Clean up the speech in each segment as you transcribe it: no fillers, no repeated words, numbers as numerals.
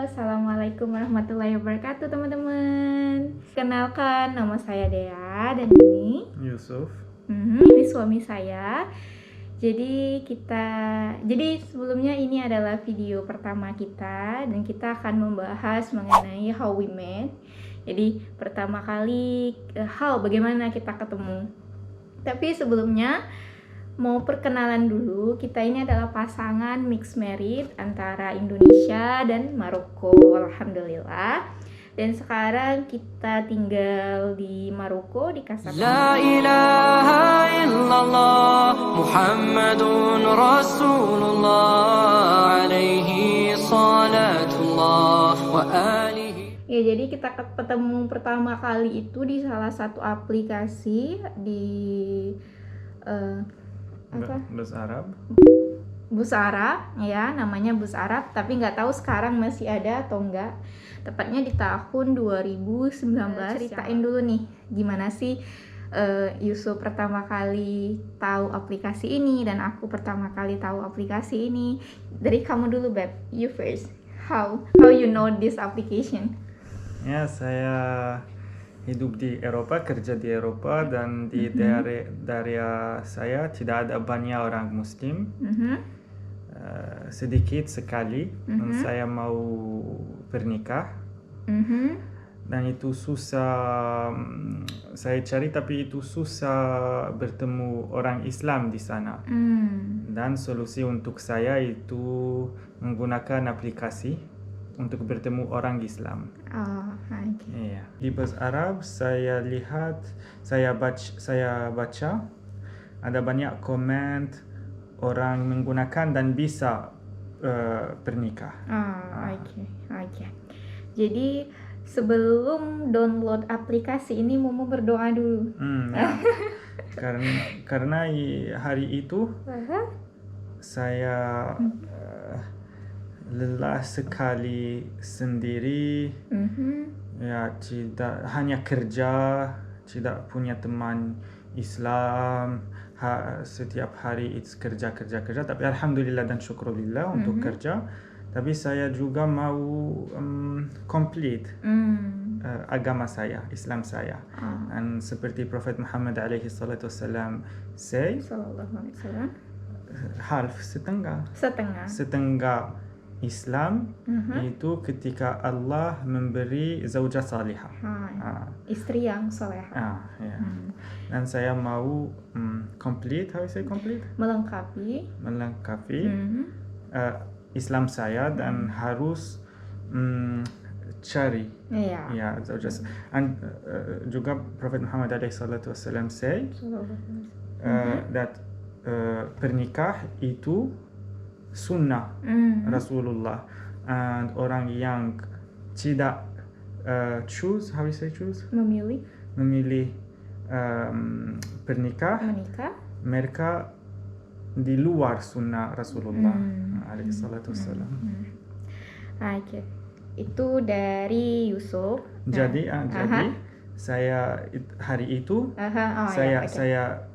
Assalamualaikum warahmatullahi wabarakatuh teman-teman. Kenalkan, nama saya Dea dan ini Yusuf. ini suami saya. Jadi sebelumnya ini adalah video pertama kita dan kita akan membahas mengenai how we met. Jadi pertama kali bagaimana kita ketemu. Tapi sebelumnya mau perkenalan dulu, kita ini adalah pasangan mixed married antara Indonesia dan Maroko, alhamdulillah. Dan sekarang kita tinggal di Maroko, di Casablanca. La ilaha illallah Muhammadun Rasulullah alaihi salatullah wa alihi. Ya, jadi kita ketemu pertama kali itu di salah satu aplikasi di Bus Arab ya, namanya Bus Arab, tapi nggak tahu sekarang masih ada atau enggak. Tepatnya di tahun 2019. Ceritain dulu nih, gimana sih Yusuf pertama kali tahu aplikasi ini dan aku pertama kali tahu aplikasi ini. Dari kamu dulu, Beb. You first. How you know this application? Ya, saya hidup di Eropa, kerja di Eropa, dan di daerah saya tidak ada banyak orang Muslim, sedikit sekali, dan saya mau bernikah, dan itu susah saya cari, tapi itu susah bertemu orang Islam di sana, dan solusi untuk saya itu menggunakan aplikasi untuk bertemu orang Islam. Okay. Iya. Di Bus Arab saya lihat, saya baca ada banyak komen orang menggunakan dan bisa bernikah. Okay. Jadi sebelum download aplikasi ini mau berdoa dulu. Ya. karena hari itu saya lelah sekali sendiri, ya, tidak hanya kerja, tidak punya teman Islam, setiap hari itu kerja, tapi alhamdulillah dan syukurillah untuk kerja, tapi saya juga mau complete agama saya, Islam saya, dan seperti Prophet Muhammad alaihi salatu wassalam say, half, setengah Islam itu ketika Allah memberi zaujah salihah, istri yang salihah. Ya. Dan saya mau melengkapi Islam saya, dan harus cari zaujah. And juga Prophet Muhammad alaihi salatu wassalam say that pernikah itu sunnah Rasulullah, and orang yang tidak memilih menikah, mereka di luar sunnah Rasulullah alaihi salatu wassalam. Okay. Itu dari Yusuf. Jadi saya hari itu saya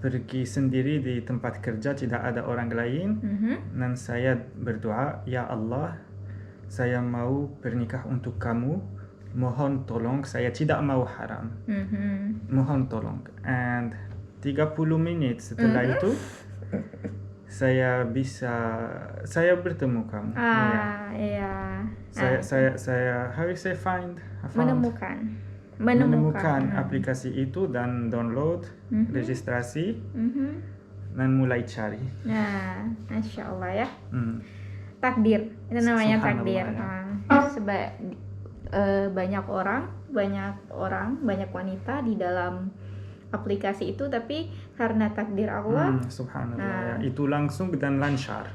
pergi sendiri di tempat kerja, tidak ada orang lain, dan saya berdoa, ya Allah, saya mau bernikah untuk kamu, mohon tolong, saya tidak mau haram, mohon tolong. And 30 menit setelah itu saya bertemu kamu. Saya harus menemukan aplikasi itu dan download, registrasi, dan mulai cari. Masya Allah ya. Takdir, itu namanya takdir. Banyak wanita di dalam aplikasi itu, tapi karena takdir Allah, subhanallah, itu langsung dan lancar.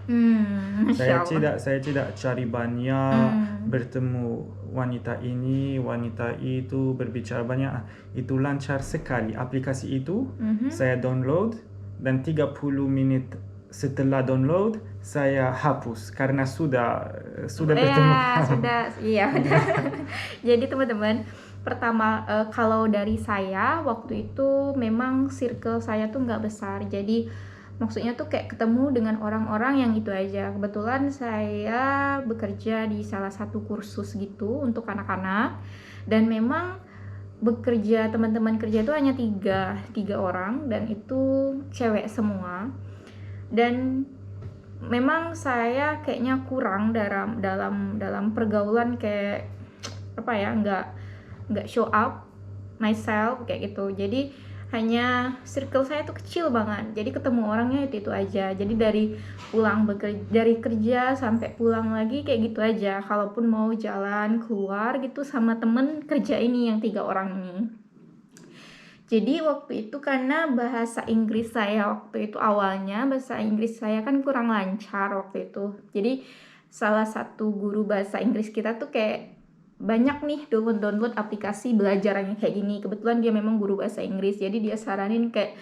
Saya tidak cari banyak, bertemu wanita ini, wanita itu, berbicara banyak. Itu lancar sekali. Aplikasi itu saya download, dan 30 menit setelah download saya hapus karena sudah bertemu. Jadi teman-teman, pertama kalau dari saya waktu itu memang circle saya tuh nggak besar, jadi maksudnya tuh kayak ketemu dengan orang-orang yang itu aja. Kebetulan saya bekerja di salah satu kursus gitu untuk anak-anak, dan memang bekerja, teman-teman kerja itu hanya tiga orang, dan itu cewek semua. Dan memang saya kayaknya kurang dalam pergaulan, kayak apa ya, nggak show up myself kayak gitu. Jadi hanya circle saya tuh kecil banget, jadi ketemu orangnya itu aja. Jadi dari kerja sampai pulang lagi kayak gitu aja. Kalaupun mau jalan keluar gitu sama temen kerja ini yang 3 orang ini. Jadi waktu itu karena bahasa Inggris saya waktu itu awalnya, bahasa Inggris saya kan kurang lancar waktu itu. Jadi salah satu guru bahasa Inggris kita tuh kayak banyak nih download aplikasi belajarannya kayak gini. Kebetulan dia memang guru bahasa Inggris, jadi dia saranin kayak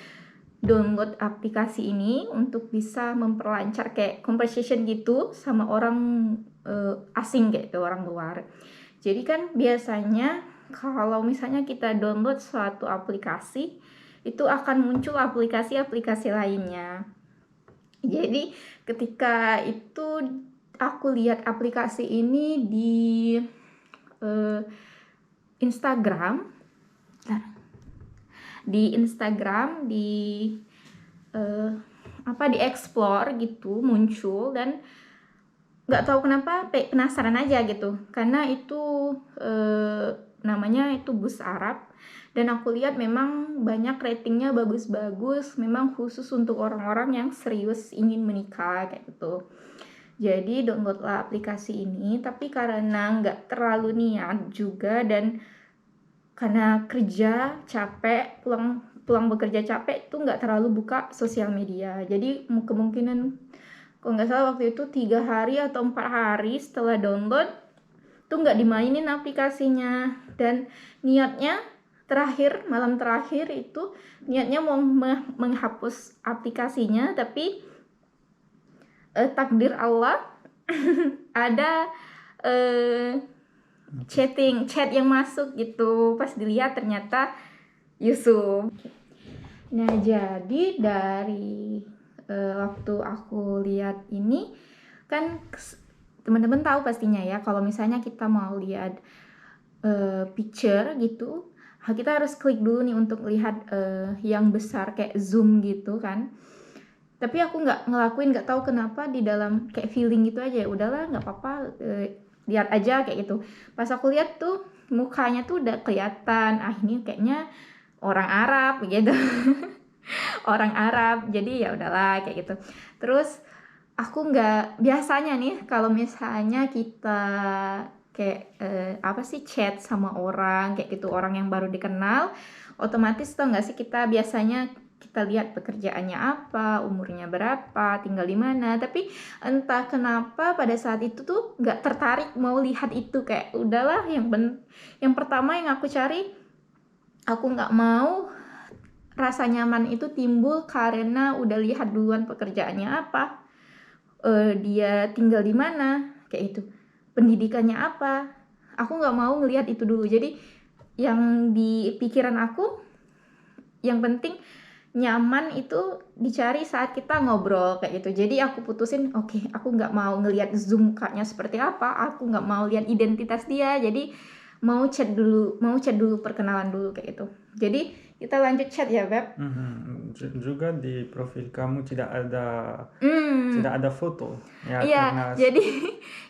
download aplikasi ini untuk bisa memperlancar kayak conversation gitu sama orang asing kayak itu, orang luar. Jadi kan biasanya kalau misalnya kita download suatu aplikasi, itu akan muncul aplikasi-aplikasi lainnya. Jadi ketika itu aku lihat aplikasi ini di Instagram, di explore gitu muncul, dan nggak tahu kenapa penasaran aja gitu, karena itu namanya itu bus Arab, dan aku lihat memang banyak ratingnya bagus-bagus, memang khusus untuk orang-orang yang serius ingin menikah kayak gitu. Jadi downloadlah aplikasi ini, tapi karena nggak terlalu niat juga, dan karena kerja capek, pulang bekerja capek, itu nggak terlalu buka sosial media. Jadi kemungkinan, kalau nggak salah waktu itu 3 hari atau 4 hari setelah download tuh nggak dimainin aplikasinya. Dan niatnya malam terakhir itu niatnya mau menghapus aplikasinya, tapi takdir Allah ada chat yang masuk gitu. Pas dilihat ternyata Yusuf. Nah, jadi dari waktu aku lihat ini kan, teman-teman tahu pastinya ya, kalau misalnya kita mau lihat picture gitu, kita harus klik dulu nih untuk lihat yang besar kayak zoom gitu kan. Tapi aku nggak ngelakuin, nggak tahu kenapa, di dalam kayak feeling gitu aja, ya udahlah nggak apa-apa, lihat aja kayak gitu. Pas aku lihat tuh mukanya tuh udah kelihatan, ini kayaknya orang Arab gitu. Orang Arab, jadi ya udahlah kayak gitu. Terus aku nggak, biasanya nih kalau misalnya kita kayak chat sama orang kayak gitu, orang yang baru dikenal, otomatis tau nggak sih, kita biasanya kita lihat pekerjaannya apa, umurnya berapa, tinggal di mana. Tapi entah kenapa pada saat itu tuh nggak tertarik mau lihat itu, kayak udahlah, yang pertama yang aku cari, aku nggak mau rasa nyaman itu timbul karena udah lihat duluan pekerjaannya apa, dia tinggal di mana kayak itu, pendidikannya apa. Aku nggak mau ngelihat itu dulu. Jadi yang di pikiran aku, yang penting nyaman itu dicari saat kita ngobrol kayak gitu. Jadi aku putusin, oke, aku nggak mau ngelihat zoom mukanya seperti apa, aku nggak mau lihat identitas dia. Jadi mau chat dulu perkenalan dulu kayak gitu. Jadi kita lanjut chat ya, Beb. Juga di profil kamu tidak ada foto ya? Iya,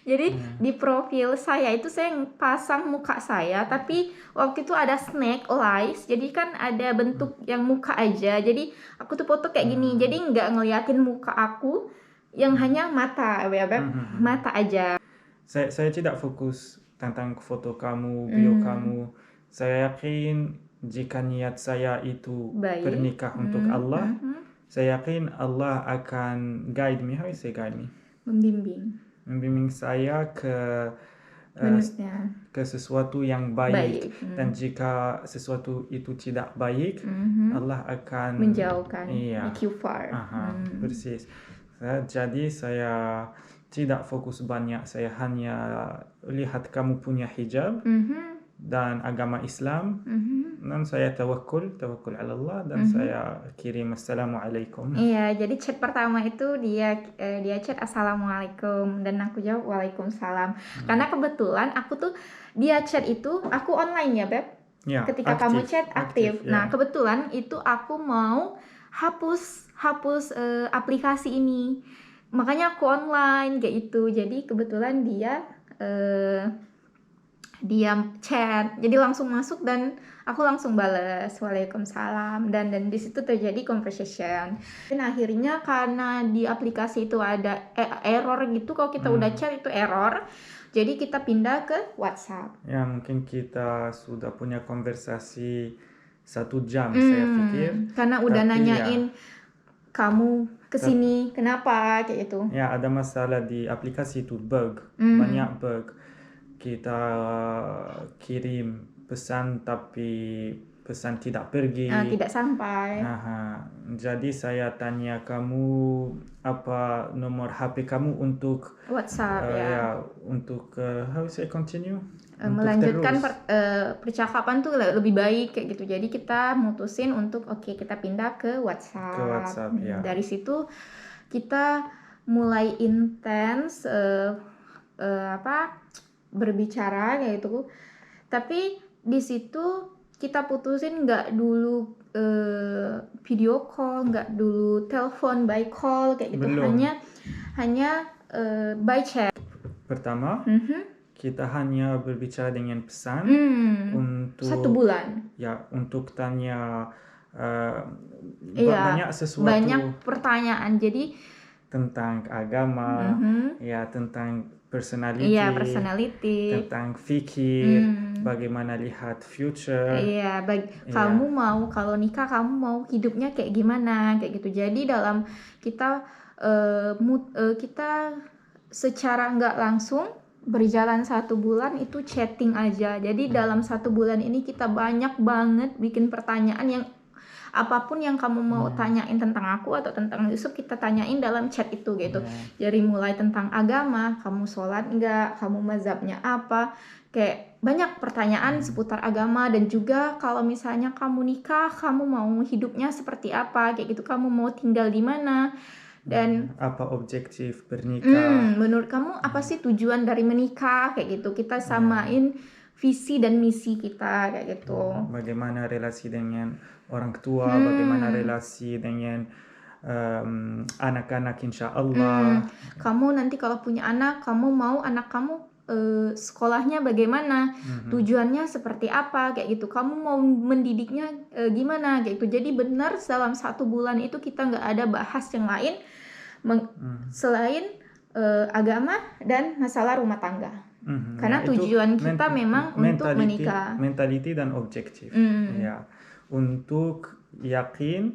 jadi di profil saya itu saya pasang muka saya, tapi waktu itu ada snake eyes, jadi kan ada bentuk yang muka aja. Jadi aku tuh foto kayak gini, jadi nggak ngeliatin muka aku, yang hanya mata ya, Beb. Mata aja. Saya tidak fokus tentang foto kamu, bio kamu. Saya yakin jika niat saya itu Baik. bernikah untuk Allah, saya yakin Allah akan guide me. How you say guide me? Membimbing saya ke sesuatu yang baik. Dan jika sesuatu itu tidak baik, Allah akan menjauhkan, make you far. Persis. Jadi saya tidak fokus banyak, saya hanya lihat kamu punya hijab dan agama Islam. dan saya tawakul ala Allah dan saya kirim assalamualaikum. Iya, jadi chat pertama itu dia chat assalamualaikum dan aku jawab waalaikumsalam. Karena kebetulan aku tuh dia chat itu aku online ya Beb. Ya, ketika aktif, kamu chat aktif. ya. Nah kebetulan itu aku mau hapus aplikasi ini. Makanya aku online kayak itu. Jadi kebetulan dia chat, jadi langsung masuk dan aku langsung balas waalaikumsalam dan di situ terjadi conversation. Dan akhirnya karena di aplikasi itu ada error gitu, kalau kita udah chat itu error, jadi kita pindah ke WhatsApp. Ya mungkin kita sudah punya konversasi 1 jam saya pikir. Karena udah nanyain kamu kesini kenapa kayak gitu. Ya ada masalah di aplikasi itu, bug, banyak bug. Kita kirim pesan tapi pesan tidak pergi, tidak sampai. Jadi saya tanya kamu apa nomor HP kamu untuk WhatsApp untuk how say continue, melanjutkan percakapan tuh lebih baik kayak gitu. Jadi kita mutusin untuk kita pindah ke WhatsApp. Dari situ kita mulai intens berbicara kayak gitu. Tapi di situ kita putusin nggak dulu video call, nggak dulu telepon by call kayak gitu. Belum. Hanya by chat. Pertama kita hanya berbicara dengan pesan untuk 1 bulan. Ya, untuk tanya banyak sesuatu, banyak pertanyaan. Jadi tentang agama, tentang personality, tentang fikir, bagaimana lihat future. Kamu mau kalau nikah kamu mau hidupnya kayak gimana kayak gitu. Jadi dalam kita secara nggak langsung berjalan 1 bulan itu chatting aja. Jadi dalam 1 bulan ini kita banyak banget bikin pertanyaan yang apapun yang kamu mau tanyain tentang aku atau tentang Yusuf, kita tanyain dalam chat itu gitu. Jadi mulai tentang agama, kamu sholat nggak, kamu mazhabnya apa, kayak banyak pertanyaan seputar agama. Dan juga kalau misalnya kamu nikah, kamu mau hidupnya seperti apa kayak gitu, kamu mau tinggal di mana, dan apa objektif bernikah, menurut kamu apa sih tujuan dari menikah kayak gitu. Kita samain visi dan misi kita kayak gitu. Bagaimana relasi dengan orang tua, bagaimana relasi dengan anak-anak insya Allah. Kamu nanti kalau punya anak, kamu mau anak kamu sekolahnya bagaimana, tujuannya seperti apa kayak gitu, kamu mau mendidiknya gimana kayak gitu. Jadi benar dalam 1 bulan itu kita nggak ada bahas yang lain selain agama dan masalah rumah tangga. Karena tujuan kita memang untuk menikah. Mentality dan objektif. Untuk yakin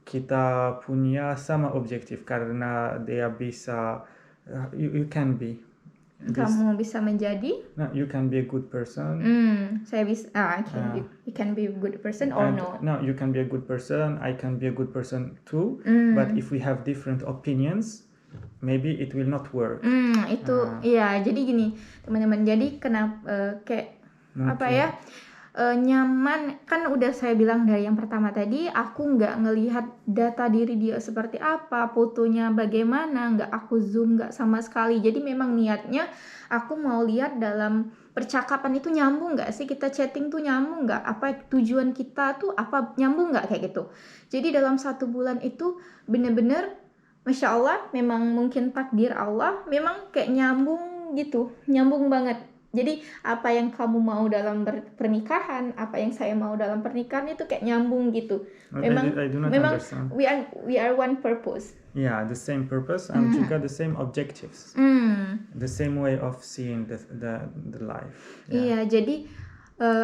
kita punya sama objektif, karena dia bisa you can be. Kamu bisa menjadi. No, you can be a good person. Saya bisa. You can be a good person or not. No, you can be a good person. I can be a good person too. But if we have different opinions, maybe it will not work. Jadi gini teman-teman. Jadi kenapa nyaman, kan udah saya bilang dari yang pertama tadi, aku nggak ngelihat data diri dia seperti apa, fotonya bagaimana, nggak aku zoom, nggak sama sekali. Jadi memang niatnya aku mau lihat dalam percakapan itu nyambung nggak sih, kita chatting tuh nyambung nggak, apa tujuan kita tuh apa, nyambung nggak kayak gitu. Jadi dalam 1 bulan itu bener-bener Masya Allah, memang mungkin takdir Allah, memang kayak nyambung gitu, nyambung banget. Jadi apa yang kamu mau dalam pernikahan, apa yang saya mau dalam pernikahan itu kayak nyambung gitu. Memang we are one purpose. The same purpose and juga the same objectives. The same way of seeing the life. Jadi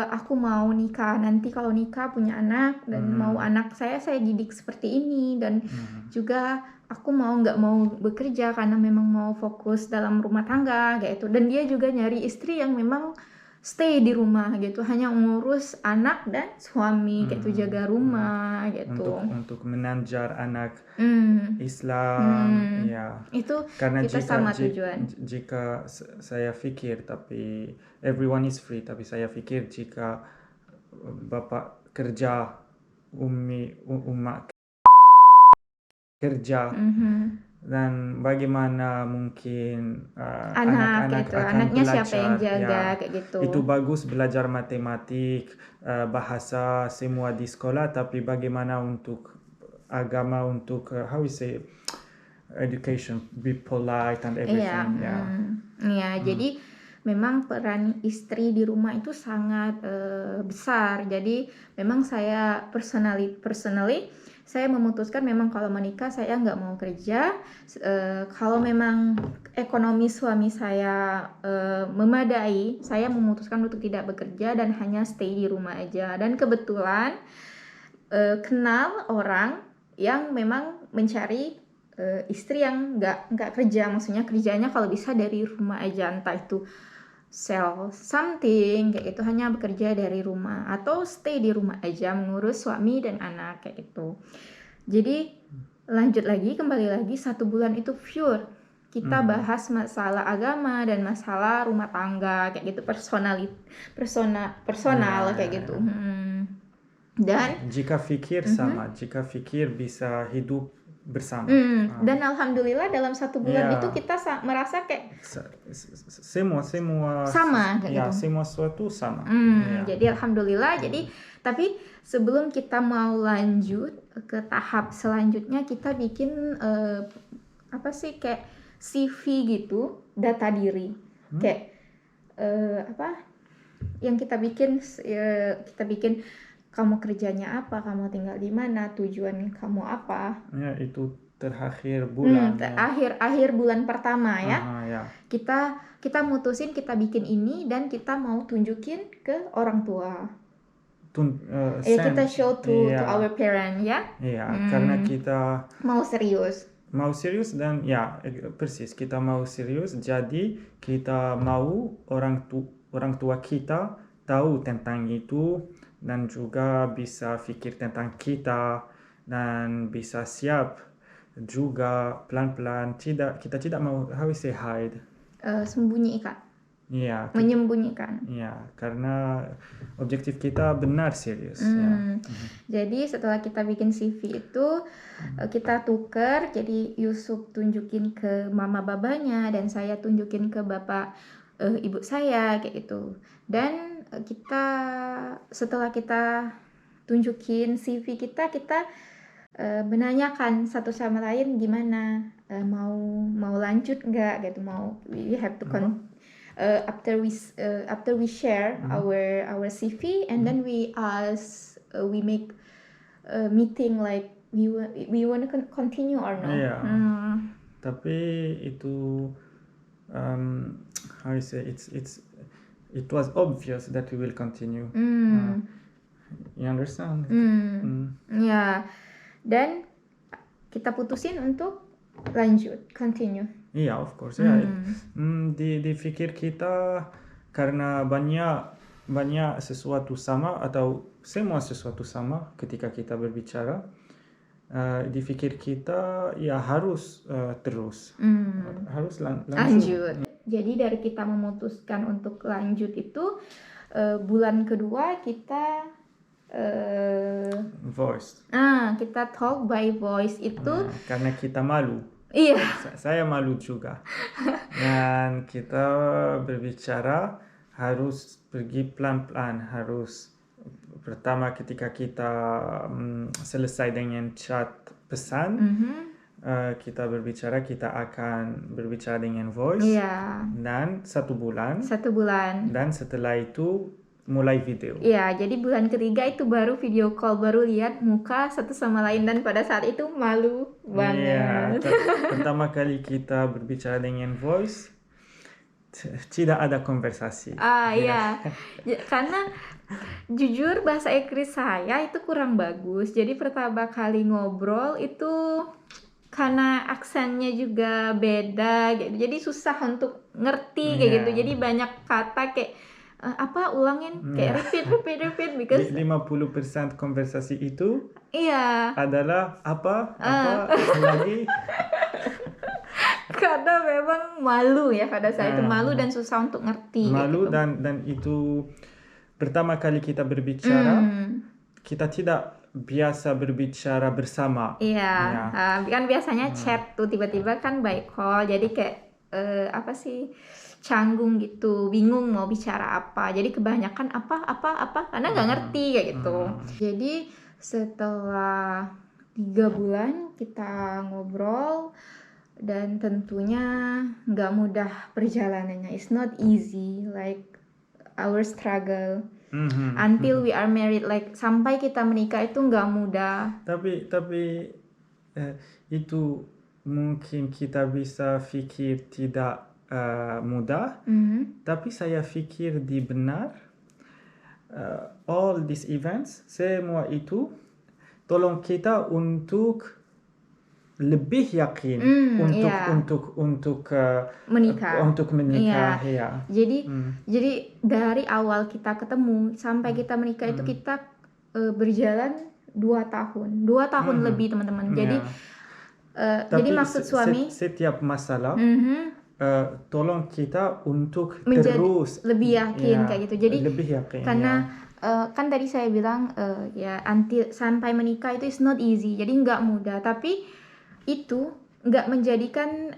aku mau nikah nanti, kalau nikah punya anak dan mau anak saya didik seperti ini, dan juga aku nggak mau bekerja karena memang mau fokus dalam rumah tangga kayak itu. Dan dia juga nyari istri yang memang stay di rumah gitu, hanya ngurus anak dan suami kayak itu, jaga rumah gitu. Untuk menanjar anak Islam, Itu karena kita sama tujuan. Jika saya pikir, tapi everyone is free, tapi saya pikir jika bapak kerja, umat kerja, dan bagaimana mungkin anak-anak gitu. akan Anaknya belajar, siapa yang jaga kayak gitu. Itu bagus belajar matematik, bahasa semua di sekolah, tapi bagaimana untuk agama, untuk how we say education, be polite and everything. Jadi memang peran istri di rumah itu sangat besar. Jadi memang saya personally saya memutuskan memang kalau menikah saya nggak mau kerja. Kalau memang ekonomi suami saya memadai, saya memutuskan untuk tidak bekerja dan hanya stay di rumah aja. Dan kebetulan kenal orang yang memang mencari istri yang nggak kerja, maksudnya kerjanya kalau bisa dari rumah aja, entah itu sell something kayak gitu, hanya bekerja dari rumah atau stay di rumah aja mengurus suami dan anak kayak gitu. Jadi kembali lagi 1 bulan itu pure kita bahas masalah agama dan masalah rumah tangga kayak gitu, personal kayak gitu. Dan jika fikir sama, jika fikir bisa hidup bersama. Dan alhamdulillah dalam 1 bulan itu kita merasa kayak semua sama kayak gitu. Semua sesuatu sama. Jadi alhamdulillah. Jadi tapi sebelum kita mau lanjut ke tahap selanjutnya, kita bikin kayak CV gitu, data diri. Kayak yang kita bikin kamu kerjanya apa, kamu tinggal di mana, tujuan kamu apa. Ya, itu terakhir bulan. Akhir bulan pertama ya. Kita mutusin kita bikin ini dan kita mau tunjukin ke orang tua. Kita show to our parent ya. Karena kita mau serius dan persis kita mau serius, jadi kita mau orang tua kita tahu tentang itu dan juga bisa pikir tentang kita dan bisa siap juga pelan-pelan. Kita tidak mau how we say hide, sembunyikan. Menyembunyikan. Karena objektif kita benar serius. Jadi setelah kita bikin CV itu kita tuker, jadi Yusuf tunjukin ke mama babanya dan saya tunjukin ke bapak ibu saya kayak gitu. Dan setelah kita tunjukin CV kita menanyakan satu sama lain gimana, mau lanjut nggak gitu, we have to after we share our CV and then we make a meeting like we want to continue or not. Tapi itu how you say it was obvious that we will continue. You understand? Dan kita putusin untuk lanjut, continue. Of course. Di fikir kita karena banyak sesuatu sama atau semua sesuatu sama ketika kita berbicara. Di fikir kita harus terus harus lanjut. Jadi dari kita memutuskan untuk lanjut itu bulan kedua kita voice. Kita talk by voice itu karena kita malu. Saya malu juga. Dan kita berbicara harus pergi pelan-pelan, harus pertama ketika kita selesai dengan chat pesan, kita akan berbicara dengan voice. Dan 1 bulan. Dan setelah itu mulai video. Jadi bulan ketiga itu baru video call, baru lihat muka satu sama lain, dan pada saat itu malu banget. Pertama kali kita berbicara dengan voice, tidak ada konversasi. Karena jujur bahasa Inggris saya itu kurang bagus. Jadi pertama kali ngobrol itu karena aksennya juga beda gitu. Jadi susah untuk ngerti kayak gitu. Jadi banyak kata kayak ulangin kayak repeat because 50% konversasi itu adalah apa lagi. Karena memang malu ya pada saat itu, malu dan susah untuk ngerti. Malu gitu. dan itu pertama kali kita berbicara, kita tidak biasa berbicara bersama. Iya, kan biasanya chat tuh tiba-tiba kan by call, jadi kayak canggung gitu, bingung mau bicara apa. Jadi kebanyakan apa karena nggak ngerti kayak gitu. Jadi setelah 3 bulan kita ngobrol, dan tentunya nggak mudah perjalanannya. It's not easy like our struggle until we are married, like sampai kita menikah itu nggak mudah. Tapi itu mungkin kita bisa pikir tidak mudah, tapi saya pikir di benar all these events, semua itu tolong kita untuk lebih yakin untuk menikah. Iya. Jadi dari awal kita ketemu sampai kita menikah itu kita berjalan 2 tahun lebih, teman-teman. Jadi jadi maksud suami setiap masalah tolong kita untuk terus lebih yakin kayak gitu. Jadi lebih yakin, karena kan tadi saya bilang sampai menikah itu is not easy, jadi nggak mudah, tapi itu nggak menjadikan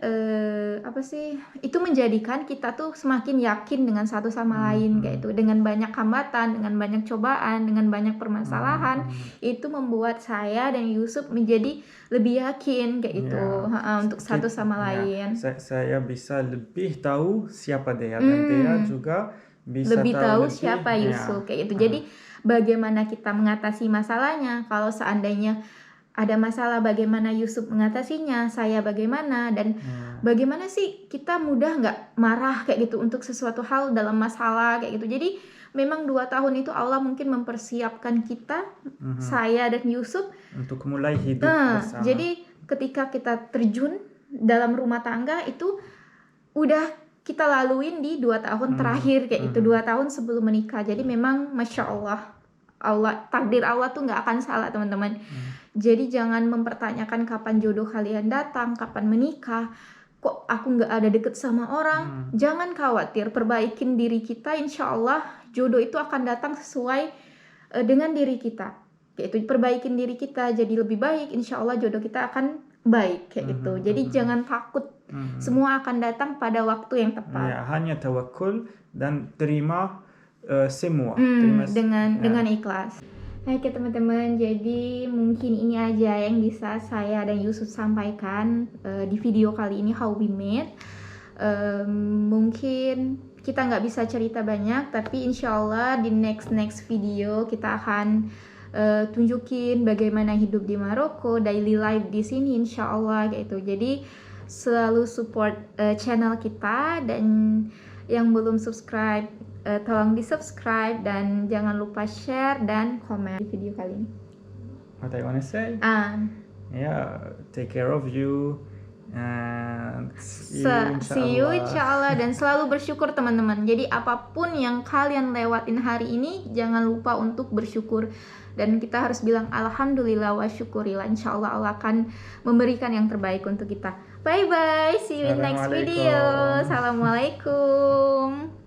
itu menjadikan kita tuh semakin yakin dengan satu sama lain kayak itu. Dengan banyak hambatan, dengan banyak cobaan, dengan banyak permasalahan, itu membuat saya dan Yusuf menjadi lebih yakin kayak gitu untuk satu sama lain. Saya bisa lebih tahu siapa dia, dan dia juga bisa lebih tahu siapa Yusuf kayak gitu. Jadi bagaimana kita mengatasi masalahnya, kalau seandainya ada masalah bagaimana Yusuf mengatasinya, saya bagaimana, dan bagaimana sih kita mudah nggak marah kayak gitu untuk sesuatu hal dalam masalah kayak gitu. Jadi memang 2 tahun itu Allah mungkin mempersiapkan kita, saya dan Yusuf untuk mulai hidup bersama. Jadi ketika kita terjun dalam rumah tangga itu udah kita laluin di 2 tahun terakhir kayak itu, 2 tahun sebelum menikah. Jadi memang Masya Allah, takdir Allah tuh nggak akan salah, teman-teman. Jadi jangan mempertanyakan kapan jodoh kalian datang, kapan menikah, kok aku nggak ada deket sama orang. Jangan khawatir, perbaikin diri kita, insya Allah jodoh itu akan datang sesuai dengan diri kita. Kayak itu, perbaikin diri kita jadi lebih baik, insya Allah jodoh kita akan baik kayak gitu. Jadi jangan takut, semua akan datang pada waktu yang tepat. Ya, hanya tawakul dan terima semua dengan ikhlas. Oke teman-teman, jadi mungkin ini aja yang bisa saya dan Yusuf sampaikan di video kali ini, How We Met. Mungkin kita nggak bisa cerita banyak, tapi insya Allah di next video kita akan tunjukin bagaimana hidup di Maroko, daily life di sini, insya Allah kayak itu. Jadi selalu support channel kita, dan yang belum subscribe tolong di subscribe, dan jangan lupa share dan komen di video kali ini. What I wanna say? Take care of you and see you insya Allah. Dan selalu bersyukur teman-teman. Jadi apapun yang kalian lewatin hari ini, jangan lupa untuk bersyukur, dan kita harus bilang alhamdulillah wa syukurillah. Insya Allah Allah akan memberikan yang terbaik untuk kita. Bye bye, see you in next video. Assalamualaikum.